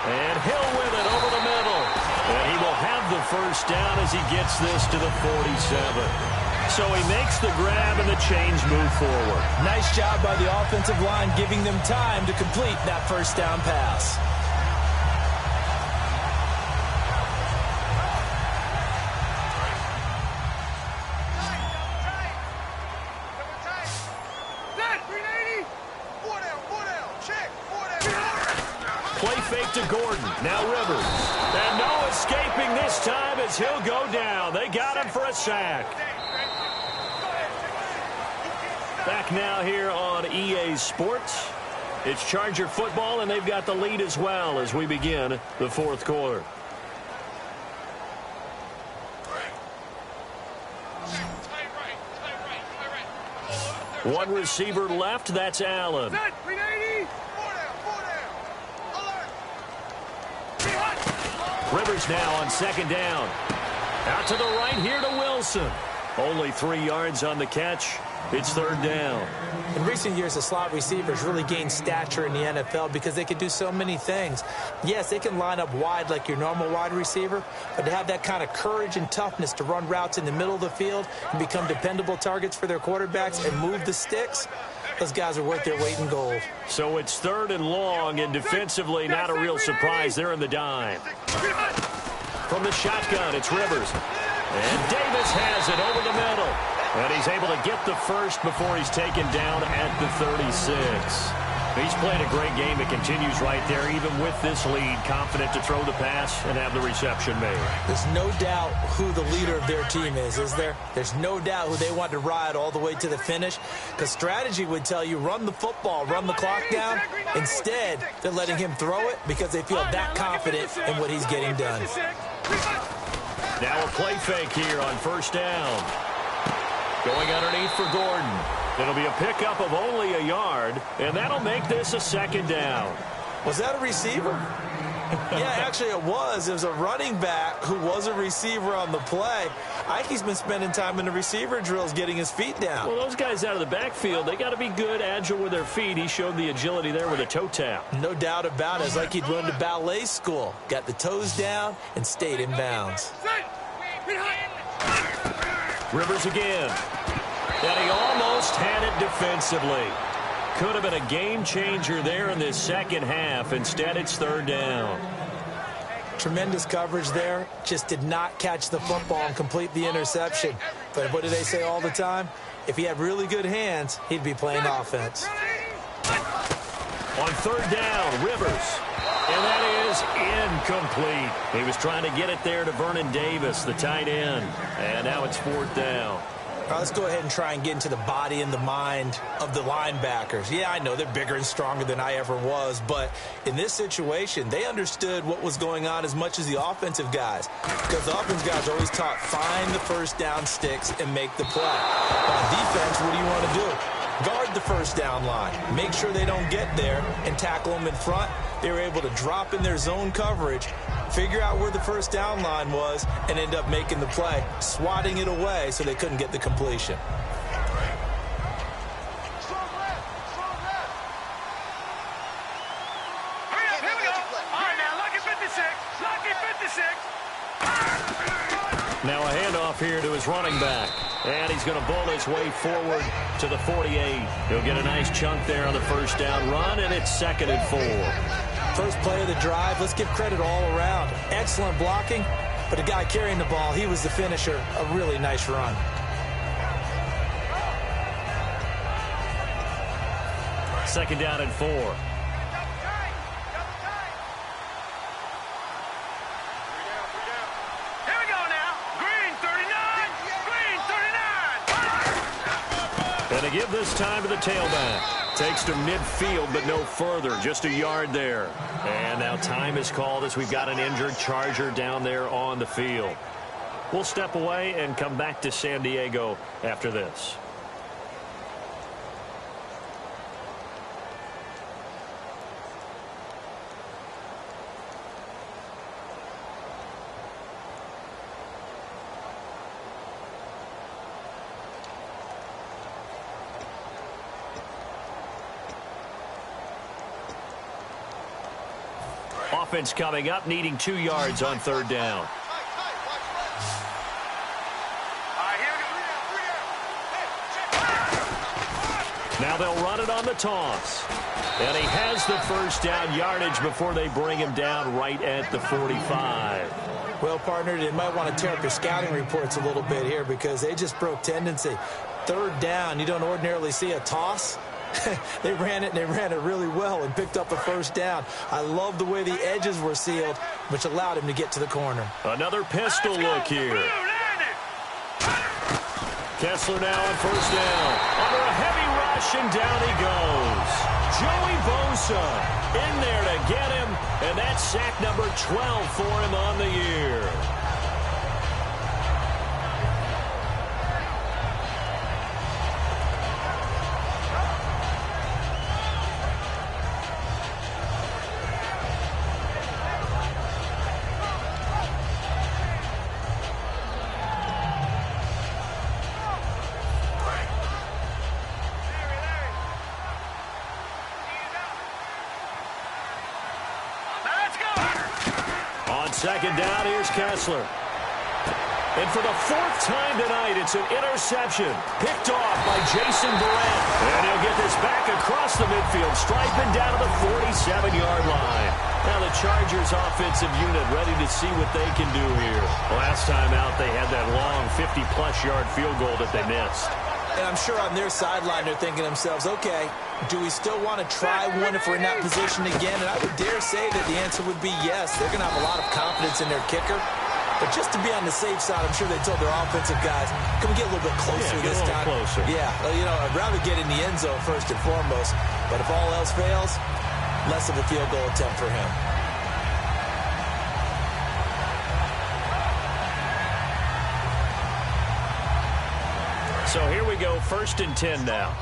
And Hill with it over the middle. And he will have the first down as he gets this to the 47. So he makes the grab and the chains move forward. Nice job by the offensive line giving them time to complete that first down pass. Play fake to Gordon. Now Rivers. And no escaping this time as he'll go down. They got him for a sack. Back now here on EA Sports. It's Charger football, and they've got the lead as well as we begin the 4th quarter. One receiver left. That's Allen. Rivers now on 2nd down. Out to the right here to Wilson. Only 3 yards on the catch. It's 3rd down. In recent years, the slot receivers really gained stature in the NFL because they can do so many things. Yes, they can line up wide like your normal wide receiver, but to have that kind of courage and toughness to run routes in the middle of the field and become dependable targets for their quarterbacks and move the sticks, those guys are worth their weight in gold. So it's 3rd and long, and defensively not a real surprise. They're in the dime. From the shotgun, it's Rivers. And Davis has it over the middle. And he's able to get the first before he's taken down at the 36. He's played a great game. It continues right there, even with this lead, confident to throw the pass and have the reception made. There's no doubt who the leader of their team is there? There's no doubt who they want to ride all the way to the finish, because strategy would tell you run the football, run the clock down. Instead, they're letting him throw it because they feel that confident in what he's getting done. Now a play fake here on 1st down. Going underneath for Gordon. It'll be a pickup of only a yard, and that'll make this a 2nd down. Was that a receiver? Yeah, actually it was. It was a running back who was a receiver on the play. I think he's been spending time in the receiver drills getting his feet down. Well, those guys out of the backfield, they got to be good, agile with their feet. He showed the agility there with a toe tap. No doubt about it. It's like he'd run to ballet school. Got the toes down and stayed in bounds. Rivers again. And he almost had it defensively. Could have been a game changer there in this second half. Instead, it's 3rd down. Tremendous coverage there. Just did not catch the football and complete the interception. But what do they say all the time? If he had really good hands, he'd be playing offense. On third down, Rivers. And that is incomplete. He was trying to get it there to Vernon Davis, the tight end. And now it's fourth down. All right, let's go ahead and try and get into the body and the mind of the linebackers. Yeah, I know they're bigger and stronger than I ever was, but in this situation, they understood what was going on as much as the offensive guys, because the offensive guys are always taught, find the first down sticks and make the play. On defense, what do you want to do? Guard the first down line. Make sure they don't get there and tackle them in front. They were able to drop in their zone coverage, figure out where the first down line was, and end up making the play, swatting it away so they couldn't get the completion. Now a handoff here to his running back. And he's going to bowl his way forward to the 48. He'll get a nice chunk there on the first down run, and it's 2nd and 4. First play of the drive, let's give credit all around. Excellent blocking, but the guy carrying the ball, he was the finisher. A really nice run. Second down and 4. And to give this time to the tailback. Takes to midfield, but no further. Just a yard there. And now time is called as we've got an injured Charger down there on the field. We'll step away and come back to San Diego after this. Offense coming up, needing 2 yards on third down. Now they'll run it on the toss. And he has the first down yardage before they bring him down right at the 45. Well, partner, they might want to tear up your scouting reports a little bit here because they just broke tendency. Third down, you don't ordinarily see a toss. They ran it, and they ran it really well and picked up a first down. I love the way the edges were sealed, which allowed him to get to the corner. Another pistol look here. Kessler now on first down. Under a heavy rush, and down he goes. Joey Bosa in there to get him, and that's sack number 12 for him on the year. Second down, here's Kessler. And for the 4th time tonight, it's an interception. Picked off by Jason Barrett. And he'll get this back across the midfield, striping down to the 47-yard line. Now the Chargers offensive unit ready to see what they can do here. Last time out, they had that long 50-plus yard field goal that they missed. And I'm sure on their sideline they're thinking to themselves, okay, do we still want to try one if we're in that position again? And I would dare say that the answer would be yes. They're going to have a lot of confidence in their kicker. But just to be on the safe side, I'm sure they told their offensive guys, can we get a little bit closer this time? Closer. Yeah, you know, I'd rather get in the end zone first and foremost. But if all else fails, less of a field goal attempt for him. So here we go, 1st and 10 now.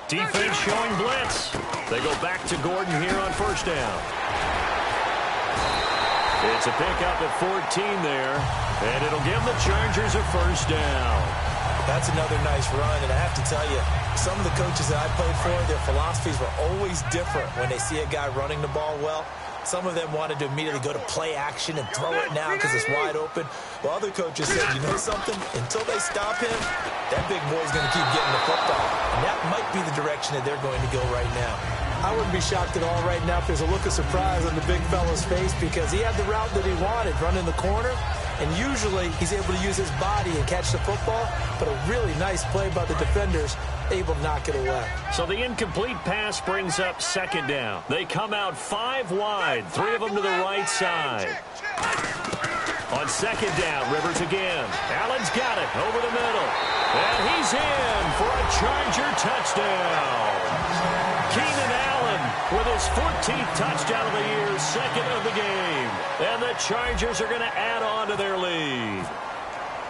Defense showing blitz. They go back to Gordon here on first down. It's a pickup at 14 there, and it'll give the Chargers a first down. That's another nice run, and I have to tell you, some of the coaches that I played for, their philosophies were always different when they see a guy running the ball well. Some of them wanted to immediately go to play action and throw it now because it's wide open. While other coaches said, you know something? Until they stop him, that big boy's going to keep getting the football. And that might be the direction that they're going to go right now. I wouldn't be shocked at all right now if there's a look of surprise on the big fella's face because he had the route that he wanted, running the corner, and usually he's able to use his body and catch the football, but a really nice play by the defenders, able to knock it away. So the incomplete pass brings up second down. They come out 5 wide, 3 of them to the right side. On second down, Rivers again. Allen's got it over the middle. And he's in for a Charger touchdown. Keenan Allen with his 14th touchdown of the year, second of the game. And the Chargers are going to add on to their lead.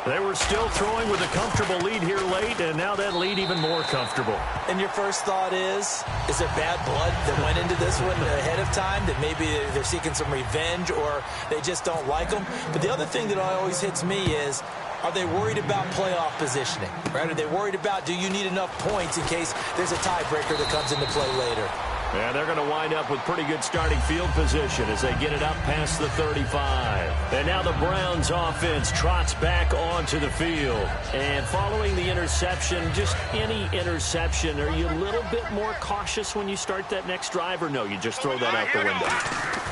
They were still throwing with a comfortable lead here late, and now that lead even more comfortable. And your first thought is there bad blood that went into this one ahead of time, that maybe they're seeking some revenge or they just don't like them? But the other thing that always hits me is, are they worried about playoff positioning? Right? Are they worried about, do you need enough points in case there's a tiebreaker that comes into play later? And they're going to wind up with pretty good starting field position as they get it up past the 35. And now the Browns offense trots back onto the field. And following the interception, just any interception, are you a little bit more cautious when you start that next drive, or no, you just throw that out the window?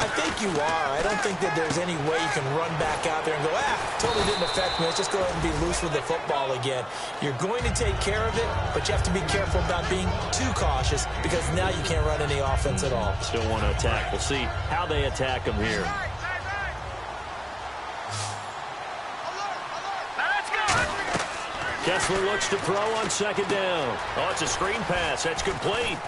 I think you are. I don't think that there's any way you can run back out there and go, totally didn't affect me. Let's just go ahead and be loose with the football again. You're going to take care of it, but you have to be careful about being too cautious because now you can't run any offense at all. Still want to attack. We'll see how they attack them here. Kessler looks to throw on second down. Oh, it's a screen pass. That's complete.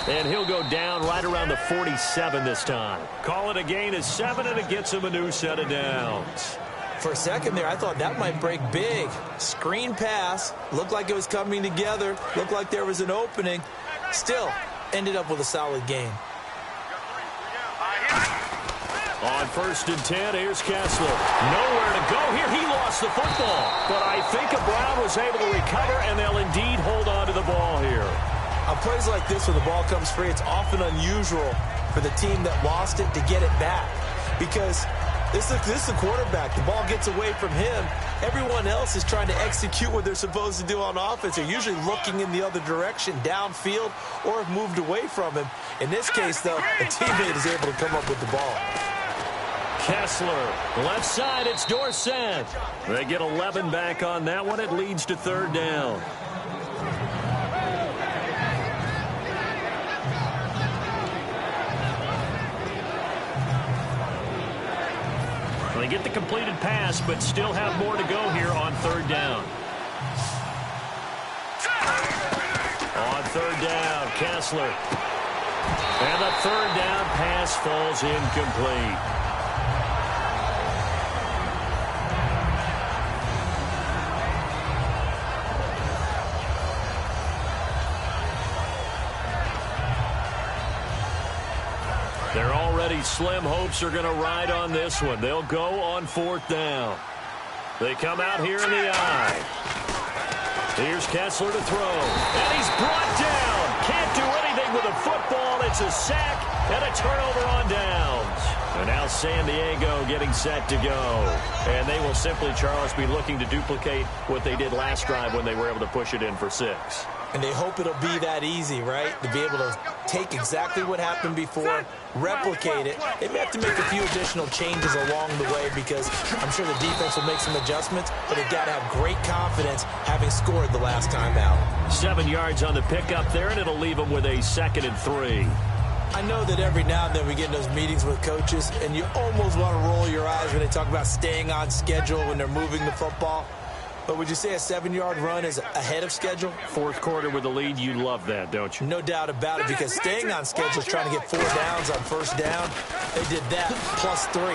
And he'll go down right around the 47 this time. Call it a gain of 7, and it gets him a new set of downs. For a second there, I thought that might break big. Screen pass. Looked like it was coming together. Looked like there was an opening. Still, ended up with a solid game. On 1st and 10, here's Kessler. Nowhere to go here. He lost the football. But I think Brown was able to recover, and they'll indeed hold on to the ball here. On plays like this, when the ball comes free, it's often unusual for the team that lost it to get it back. Because this is the quarterback. The ball gets away from him. Everyone else is trying to execute what they're supposed to do on offense. They're usually looking in the other direction, downfield, or have moved away from him. In this case, though, a teammate is able to come up with the ball. Kessler, left side, it's Dorsett. They get 11 back on that one. It leads to 3rd down. They get the completed pass, but still have more to go here on 3rd down. On 3rd down, Kessler. And the 3rd down pass falls incomplete. Their already slim hopes are going to ride on this one. They'll go on 4th down. They come out here in the eye. Here's Kessler to throw. And he's brought down. Can't do anything with a football. It's a sack and a turnover on downs. And now San Diego getting set to go. And they will simply, Charles, be looking to duplicate what they did last drive when they were able to push it in for 6. And they hope it'll be that easy, right? To be able to take exactly what happened before, replicate it. They may have to make a few additional changes along the way because I'm sure the defense will make some adjustments, but they've got to have great confidence having scored the last time out. 7 yards on the pickup there, and it'll leave them with a 2nd and 3. I know that every now and then we get in those meetings with coaches, and you almost want to roll your eyes when they talk about staying on schedule when they're moving the football. But would you say a 7-yard run is ahead of schedule? 4th quarter with the lead, you love that, don't you? No doubt about it, because staying on schedule is trying to get 4 downs on 1st down. They did that plus 3.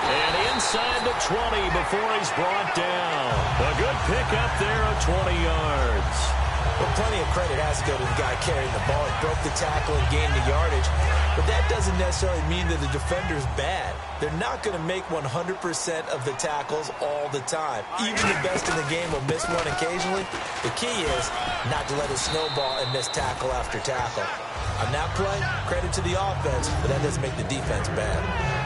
And inside the 20 before he's brought down. A good pickup there of 20 yards. Well, plenty of credit has to go to the guy carrying the ball. He broke the tackle and gained the yardage. But that doesn't necessarily mean that the defender's bad. They're not going to make 100% of the tackles all the time. Even the best in the game will miss one occasionally. The key is not to let it snowball and miss tackle after tackle. On that play, credit to the offense, but that doesn't make the defense bad.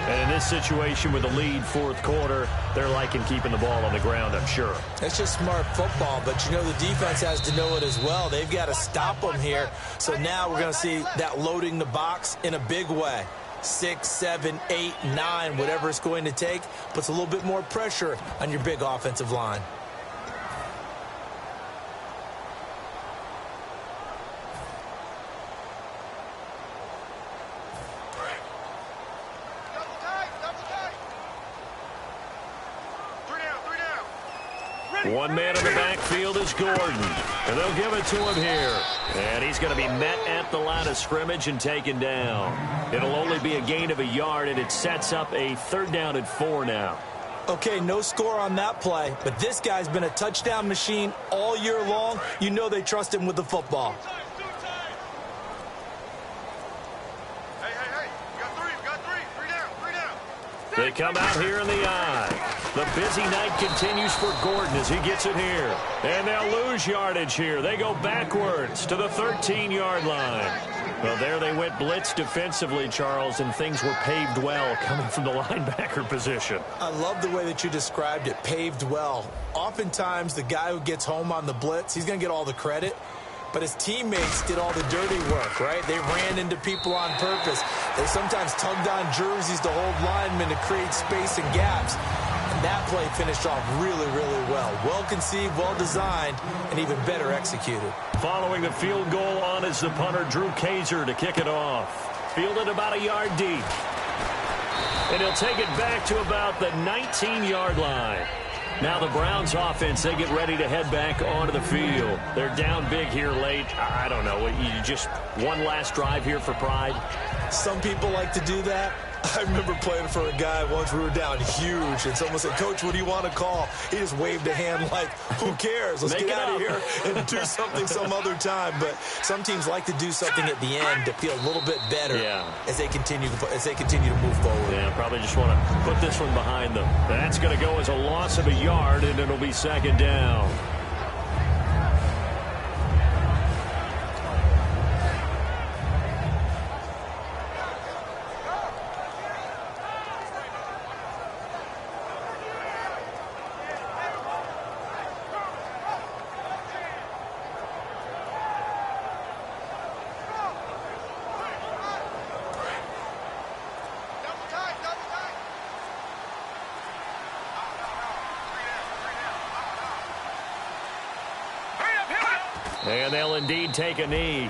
And in this situation with the lead fourth quarter, they're liking keeping the ball on the ground, I'm sure. It's just smart football, but you know the defense has to know it as well. They've got to stop them here. So now we're going to see that loading the box in a big way. 6, 7, 8, 9, whatever it's going to take, puts a little bit more pressure on your big offensive line. One man in the backfield is Gordon, and they'll give it to him here. And he's going to be met at the line of scrimmage and taken down. It'll only be a gain of a yard, and it sets up a 3rd down and 4 now. Okay, no score on that play, but this guy's been a touchdown machine all year long. You know they trust him with the football. Hey, we got three down. They come out here in the eye. The busy night continues for Gordon as he gets it here. And they'll lose yardage here. They go backwards to the 13-yard line. Well, there they went blitz defensively, Charles, and things were paved well coming from the linebacker position. I love the way that you described it, paved well. Oftentimes, the guy who gets home on the blitz, he's going to get all the credit. But his teammates did all the dirty work, right? They ran into people on purpose. They sometimes tugged on jerseys to hold linemen to create space and gaps. And that play finished off really, really well. Well conceived, well designed, and even better executed. Following the field goal on is the punter, Drew Kaiser, to kick it off. Fielded about a yard deep. And he'll take it back to about the 19-yard line. Now the Browns offense, they get ready to head back onto the field. They're down big here late. I don't know. You just one last drive here for pride? Some people like to do that. I remember playing for a guy once. We were down huge, and someone said, "Coach, what do you want to call?" He just waved a hand like, "Who cares? Let's get out of here and do something some other time." But some teams like to do something at the end to feel a little bit better as they continue to move forward. Yeah, probably just want to put this one behind them. That's going to go as a loss of a yard, and it'll be 2nd down. And they'll indeed take a knee.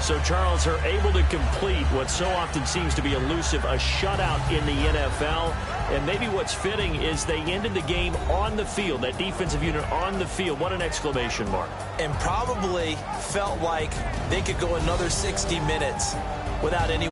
So, Charles, are able to complete what so often seems to be elusive, a shutout in the NFL. And maybe what's fitting is they ended the game on the field, that defensive unit on the field. What an exclamation mark. And probably felt like they could go another 60 minutes without any